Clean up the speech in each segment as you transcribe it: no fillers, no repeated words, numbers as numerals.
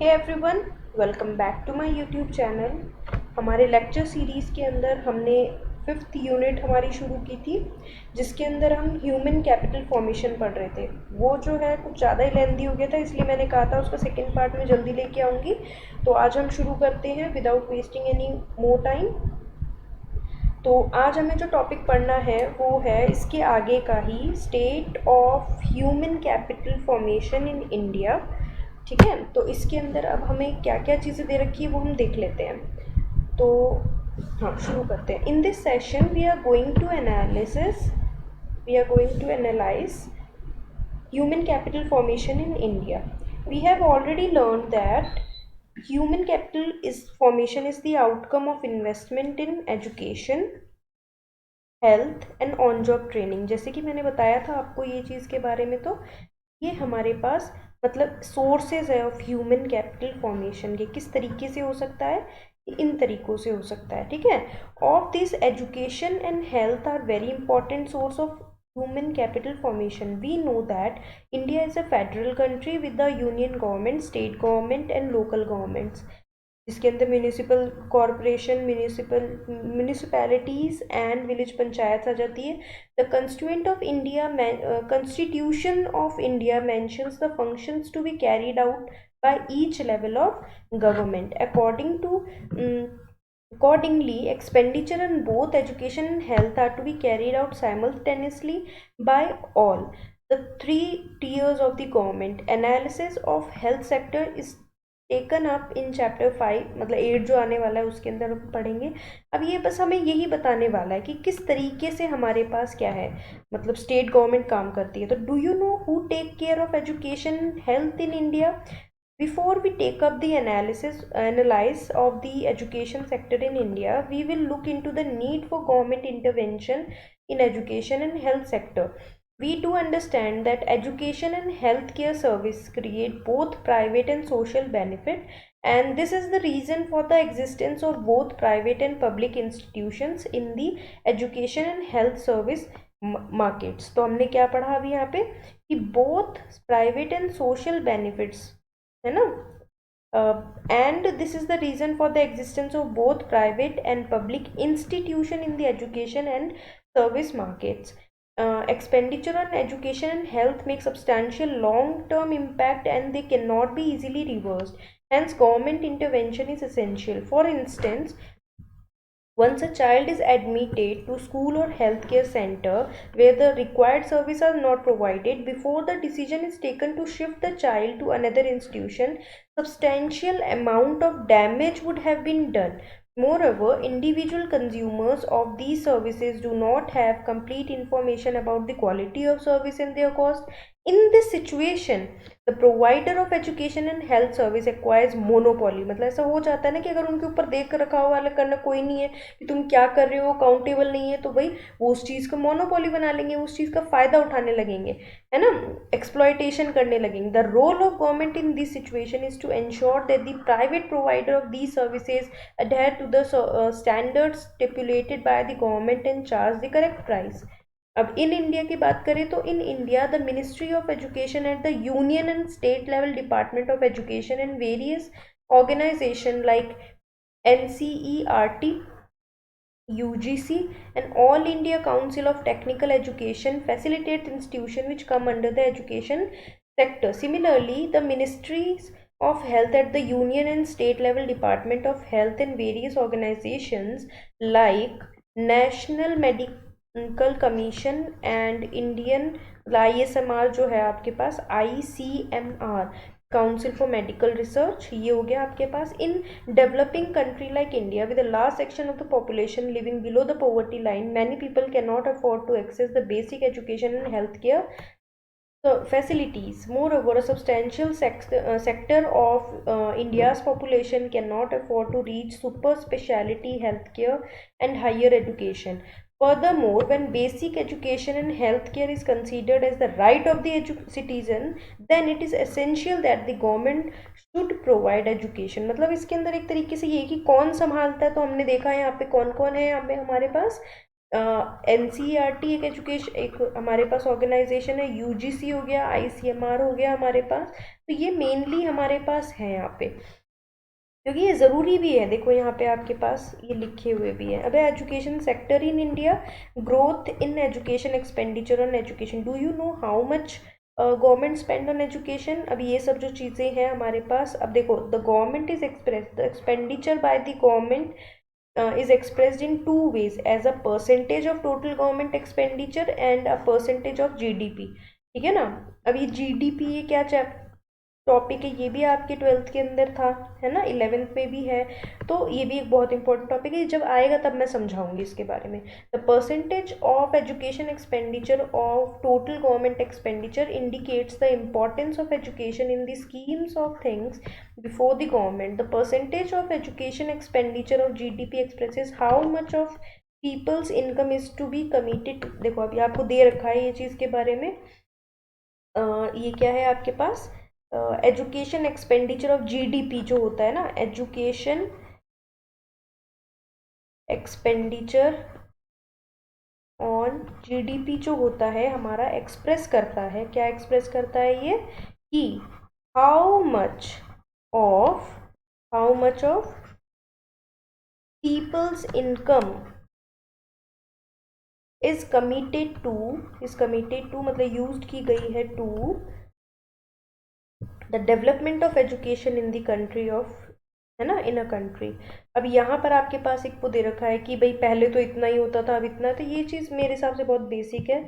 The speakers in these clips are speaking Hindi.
Hey everyone, welcome back to my YouTube channel. हमारे लेक्चर सीरीज़ के अंदर हमने फिफ्थ यूनिट हमारी शुरू की थी, जिसके अंदर हम ह्यूमन कैपिटल फॉर्मेशन पढ़ रहे थे। वो जो है कुछ ज़्यादा ही लेंदी हो गया था, इसलिए मैंने कहा था उसका सेकेंड पार्ट में जल्दी लेके आऊँगी। तो आज हम शुरू करते हैं without wasting any more time. तो आज हमें जो टॉपिक पढ़ना है वो है इसके आगे का ही, state of human capital formation in India. ठीक है, तो इसके अंदर अब हमें क्या क्या चीज़ें दे रखी है वो हम देख लेते हैं। तो हाँ, शुरू करते हैं। In this session we are going to analyse human capital formation in India. We have already learned that human capital is formation is the outcome of investment in education, health and on job training. जैसे कि मैंने बताया था आपको ये चीज़ के बारे में, तो ये हमारे पास मतलब सोर्सेज है ऑफ ह्यूमन कैपिटल फॉर्मेशन के। किस तरीके से हो सकता है? इन तरीकों से हो सकता है। ठीक है, of this education and health are very important source of human capital formation. We know that India is a federal country with the union government, state government and local governments, जिसके अंदर municipal corporation, municipalities and village panchayat आ जाती है। The constitution of India mentions the functions to be carried out by each level of government Accordingly, expenditure on both education and health are to be carried out simultaneously by all the three tiers of the government. Analysis of health sector is taken up in chapter 5, मतलब 8 जो आने वाला है उसके अंदर हम पढ़ेंगे। अब ये बस हमें यही बताने वाला है कि किस तरीके से हमारे पास क्या है, मतलब स्टेट गवर्नमेंट काम करती है। तो do you know who take care of education health in India? Before we take up the analyze of the education sector in India, we will look into the need for government intervention in education and health sector. We do understand that education and healthcare service create both private and social benefit, and this is the reason for the existence of both private and public institutions in the education and health service markets. तो हमने क्या पढ़ा अभी यहाँ पे कि both private and social benefits है ना, and this is the reason for the existence of both private and public institution in the education and service markets. Expenditure on education and health make substantial long-term impact and they cannot be easily reversed. Hence, government intervention is essential. For instance, once a child is admitted to school or healthcare center where the required services are not provided, before the decision is taken to shift the child to another institution, substantial amount of damage would have been done. Moreover, individual consumers of these services do not have complete information about the quality of service and their cost. In this situation, the provider of education and health service acquires monopoly. मतलब ऐसा हो जाता है ना कि अगर उनके ऊपर देख रखा वाला करना कोई नहीं है कि तुम क्या कर रहे हो, अकाउंटेबल नहीं है, तो भाई वो उस चीज़ का मोनोपोली बना लेंगे, उस चीज़ का फ़ायदा उठाने लगेंगे, है ना, एक्सप्लॉयटेशन करने लगेंगे। The role of government in this situation is to ensure that the private provider of these services adhere to the standards stipulated by the government and charge the correct price. अब इन इंडिया की बात करें तो in India the ministry of education at the union and state level, department of education and various organisation like NCERT, UGC and All India Council of Technical Education facilitate institutions which come under the education sector. Similarly, the ministries of health at the union and state level, department of health and various organizations like National Medical Commission and Indian ISMR जो है आपके पास ICMR, council for medical research, ये हो गया आपके पास। In developing country like India with the large section of the population living below the poverty line, many people can not afford to access the basic education and health care facilities. Moreover, a substantial sector of India's population cannot afford to reach super specialty healthcare and higher education. Furthermore, when basic education and healthcare is considered as the right of the citizen, then it is essential that the government should provide education. मतलब इसके अंदर एक तरीके से ये कि कौन संभालता है, तो हमने देखा है यहाँ पे कौन कौन है यहाँ पे हमारे पास NCERT एक एजुकेशन, एक हमारे पास ऑर्गेनाइजेशन है, UGC हो गया, ICMR हो गया हमारे पास। तो ये मेनली हमारे पास है यहाँ पे, क्योंकि ये ज़रूरी भी है। देखो यहाँ पे आपके पास ये लिखे हुए भी है। अब education sector in India, growth in education, expenditure on education, do you know how much government spend on education. अब ये सब जो चीज़ें हैं हमारे पास, अब देखो the government is express the expenditure by the government is expressed in two ways, as a percentage of total government expenditure and a percentage of GDP। ठीक है ना। अब ये GDP ये क्या टॉपिक है, ये भी आपके 12th के अंदर था, है ना, 11th में भी है। तो ये भी एक बहुत इंपॉर्टेंट टॉपिक है, जब आएगा तब मैं समझाऊंगी इसके बारे में। The percentage of education expenditure of total government expenditure indicates the importance of education in the schemes of things before the government. The percentage of education expenditure of GDP expresses how much of people's income is to be committed. देखो अभी आपको दे रखा है ये चीज़ के बारे में। ये क्या है आपके पास, एजुकेशन एक्सपेंडिचर ऑफ GDP जो होता है ना, एजुकेशन एक्सपेंडिचर ऑन GDP जो होता है हमारा, एक्सप्रेस करता है, क्या एक्सप्रेस करता है ये, कि how much of people's income is committed to मतलब यूज की गई है to the development of education in the country of, है ना, इन अ कंट्री। अब यहाँ पर आपके पास एक वो दे रखा है कि भाई पहले तो इतना ही होता था, अब इतना। तो ये चीज़ मेरे हिसाब से बहुत बेसिक है,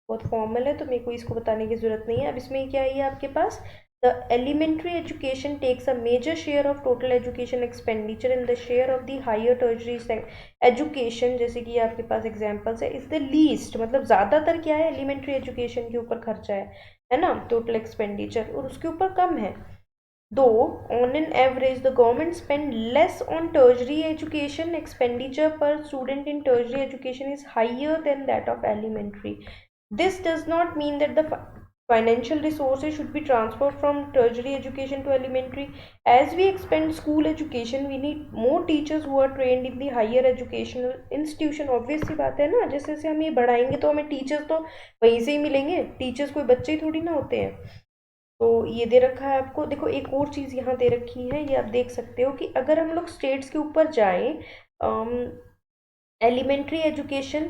बहुत फॉर्मल है, तो मेरे को इसको बताने की ज़रूरत नहीं है। अब इसमें क्या है आपके पास, the elementary education takes a major share of total education expenditure in the share of the higher tertiary education, जैसे कि आपके पास एग्जाम्पल्स है, इज द लीस्ट, मतलब ज़्यादातर क्या है, एलिमेंट्री एजुकेशन के ऊपर खर्चा है ना, टोटल एक्सपेंडिचर, और उसके ऊपर कम है। Though on an average the government spend less on tertiary education, expenditure per student in tertiary education is higher than that of elementary. This does not mean that the financial resources should be transferred from tertiary education to elementary. As we expand school education, we need more teachers who are trained in the higher educational institution। obvious सी बात है ना, जैसे जैसे हम ये बढ़ाएंगे तो हमें टीचर्स तो वहीं से ही मिलेंगे, टीचर्स कोई बच्चे ही थोड़ी ना होते हैं। तो ये दे रखा है आपको। देखो एक और चीज़ यहाँ दे रखी है, ये आप देख सकते हो कि अगर हम लोग स्टेट्स के ऊपर जाएं, elementary education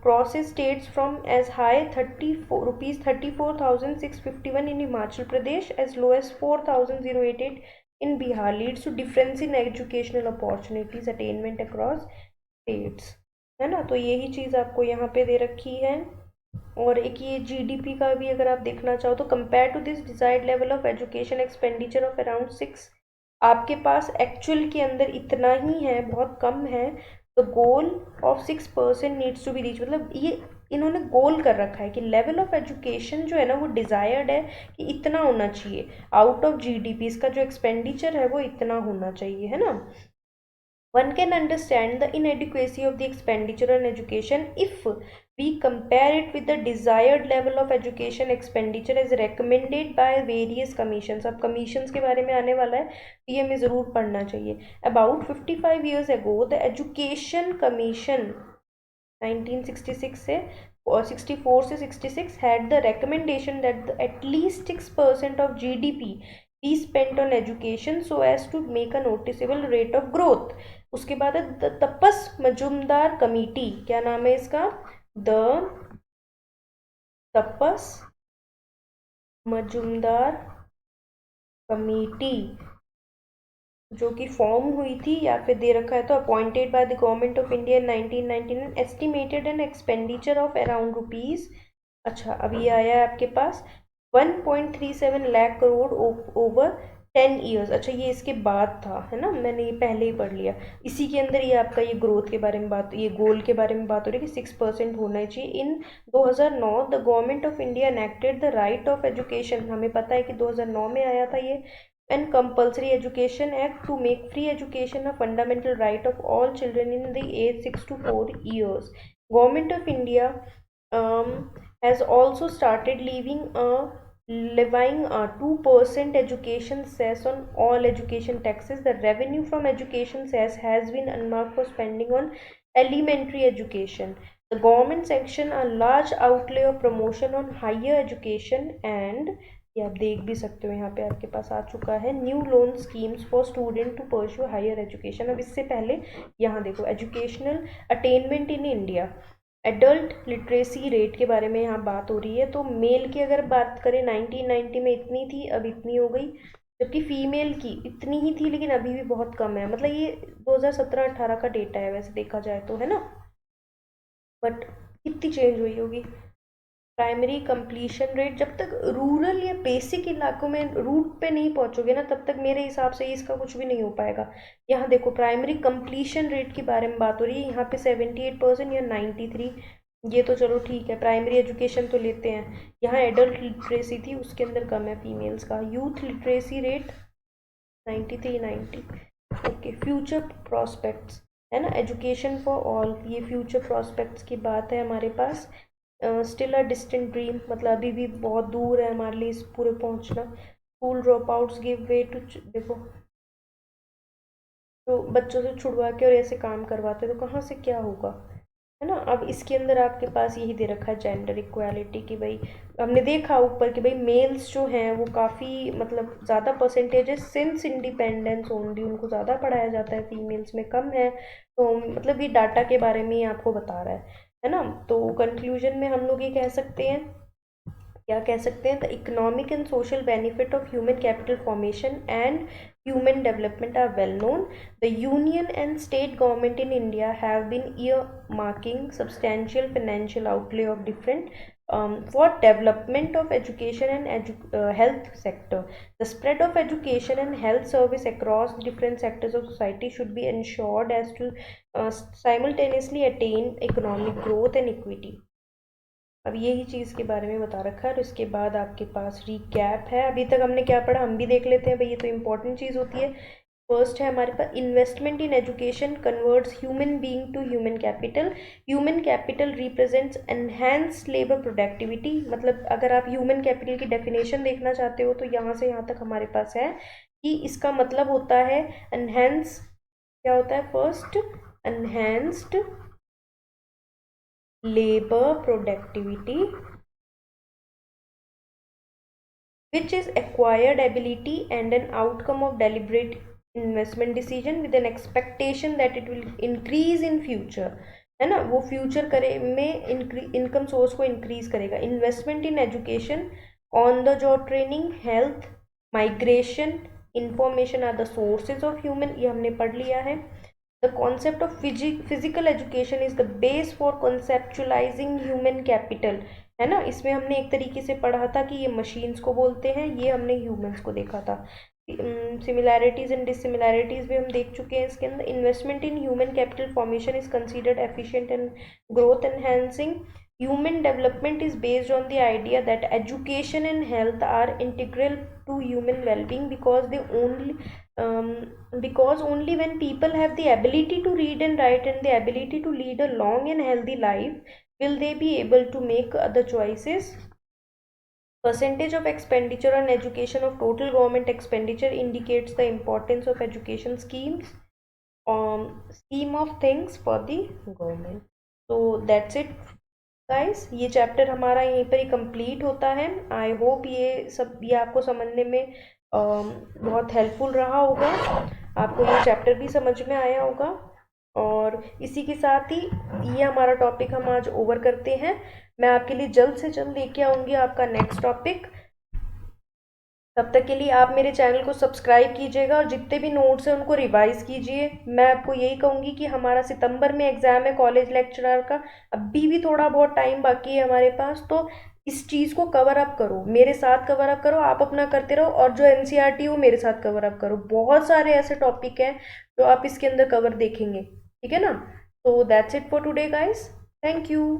process states from as high 34 rupees 34,651 in Himachal Pradesh as low as 4,088 in Bihar, leads to difference in educational opportunities attainment across states, है ना। तो यही चीज़ आपको यहाँ पे दे रखी है। और एक ये GDP का भी अगर आप देखना चाहो तो, compare to this desired level of education expenditure of around 6, आपके पास एक्चुअल के अंदर इतना ही है, बहुत कम है। The goal of 6% needs to be reach, मतलब ये इन्होंने गोल कर रखा है कि लेवल ऑफ एजुकेशन जो है ना वो डिजायर्ड है कि इतना होना चाहिए आउट ऑफ GDP, इसका जो एक्सपेंडिचर है वो इतना होना चाहिए, है ना। One can understand the inadequacy of the expenditure on education if we compare it with the desired level of education expenditure as recommended by various commissions। अब commissions के बारे में आने वाला है, तो ये हमें ज़रूर पढ़ना चाहिए। About 55 years ago, the Education Commission 1966 से और 64 से 66 had the recommendation that at least 6% of GDP be spent on education so as to make a noticeable rate of growth। उसके बाद है द तपस मजुमदार कमेटी, क्या नाम है इसका, द तपस मजुमदार कमेटी, जो कि फॉर्म हुई थी या फिर दे रखा है तो appointed by the government of India in 1999, estimated an expenditure of around rupees, अच्छा अभी आया है आपके पास 1.37 लाख करोड़ ओवर 10 ईयर्स। अच्छा ये इसके बाद था, है ना, मैंने ये पहले ही पढ़ लिया। इसी के अंदर ये आपका ये ग्रोथ के बारे में बात, ये गोल के बारे में बात हो रही है कि 6% होना चाहिए। इन 2009 the government of India enacted the right of education, हमें पता है कि 2009 में आया था ये, and compulsory education act to make free education a fundamental right of all children in the age 6 to 4 years। government of India um, has also started levying a 2% education cess on all education taxes। the revenue from education cess has been earmarked for spending on Elementary education. The government sanction a large outlay of promotion on higher education and ये आप देख भी सकते हो यहाँ पे आपके पास आ चुका है new loan schemes for student to pursue higher education. अब इससे पहले यहाँ देखो educational attainment in India, adult literacy rate के बारे में यहाँ बात हो रही है। तो मेल की अगर बात करें 1990 में इतनी थी, अब इतनी हो गई, जबकि फीमेल की इतनी ही थी लेकिन अभी भी बहुत कम है। मतलब ये 2017-18 का डेटा है वैसे देखा जाए तो, है ना, बट कितनी चेंज हुई होगी। प्राइमरी कंप्लीशन रेट, जब तक रूरल या बेसिक इलाकों में रूट पे नहीं पहुंचोगे ना तब तक मेरे हिसाब से इसका कुछ भी नहीं हो पाएगा। यहाँ देखो प्राइमरी कंप्लीशन रेट के बारे में बात हो रही है, यहाँ पे 78% या 93, ये तो चलो ठीक है, प्राइमरी एजुकेशन तो लेते हैं। यहाँ एडल्ट लिटरेसी थी उसके अंदर कम है फीमेल्स का। Youth literacy rate 93, 90। Okay, future prospects है ना, एजुकेशन फॉर ऑल, ये फ्यूचर प्रोस्पेक्ट्स की बात है हमारे पास। स्टिल अ डिस्टेंट ड्रीम, मतलब अभी भी बहुत दूर है हमारे लिए इस पूरे पहुंचना। School drop outs give way to, देखो तो बच्चों से छुड़वा के और ऐसे काम करवाते तो कहाँ से क्या होगा, है ना। अब इसके अंदर आपके पास यही दे रखा है जेंडर इक्वालिटी की भाई, हमने देखा ऊपर कि भाई मेल्स जो हैं वो काफ़ी मतलब ज़्यादा परसेंटेज है, सिंस इंडिपेंडेंस ओनली उनको ज़्यादा पढ़ाया जाता है, फीमेल्स में कम है। तो मतलब ये डाटा के बारे में ही आपको बता रहा है ना। तो कंक्लूजन में हम लोग ये कह सकते हैं, क्या कह सकते हैं, the economic and social benefit of human capital formation and human development are well known. The union and state government in India have been earmarking substantial financial outlay of different for development of education and health sector. The spread of education and health service across different sectors of society should be ensured as to simultaneously attain economic growth and equity. अब यही चीज़ के बारे में बता रखा है। और इसके बाद आपके पास रिकैप है, अभी तक हमने क्या पढ़ा हम भी देख लेते हैं भाई, ये तो इम्पोर्टेंट चीज़ होती है। फर्स्ट है हमारे पास, investment in education converts human being to human capital. Human capital represents enhance labour productivity. मतलब अगर आप ह्यूमन कैपिटल की डेफिनेशन देखना चाहते हो तो यहाँ से यहाँ तक हमारे पास है कि इसका मतलब होता है एनहेंस, क्या होता है first, enhanced labor productivity which is acquired ability and an outcome of deliberate investment decision with an expectation that it will increase in future, है ना। वो फ्यूचर करे में इनकम सोर्स को इंक्रीज करेगा। Investment in education, on the job training, health, migration, information are the sources of human, ये हमने पढ़ लिया है। The concept of physical education is the base for conceptualizing human capital, है ना। इसमें हमने एक तरीके से पढ़ा था कि ये मशीन्स को बोलते हैं, ये हमने ह्यूमंस को देखा था। सिमिलैरिटीज एंड डिसिमिलैरिटीज भी हम देख चुके हैं इसके अंदर। Investment in human capital formation is considered efficient and growth enhancing. Human development is based on the idea that education and health are integral to human well-being because only when people have the ability to read and write and the ability to lead a long and healthy life will they be able to make other choices. Percentage of expenditure on education of total government expenditure indicates the importance of education schemes, scheme of things for the government. So that's it guys, ये चैप्टर हमारा यहीं पर ही कंप्लीट होता है। आई होप ये आपको समझने में बहुत हेल्पफुल रहा होगा, आपको ये चैप्टर भी समझ में आया होगा। और इसी के साथ ही ये हमारा टॉपिक हम आज ओवर करते हैं। मैं आपके लिए जल्द से जल्द लेके आऊँगी आपका नेक्स्ट टॉपिक। तब तक के लिए आप मेरे चैनल को सब्सक्राइब कीजिएगा और जितने भी नोट्स हैं उनको रिवाइज कीजिए। मैं आपको यही कहूँगी कि हमारा सितंबर में एग्ज़ाम है कॉलेज लेक्चरर का, अभी भी थोड़ा बहुत टाइम बाकी है हमारे पास, तो इस चीज़ को कवर अप करो, मेरे साथ कवर अप करो, आप अपना करते रहो और जो एनसीईआरटी हो मेरे साथ कवर अप करो। बहुत सारे ऐसे टॉपिक हैं जो आप इसके अंदर कवर देखेंगे, ठीक है ना। तो that's it for today guys, thank you.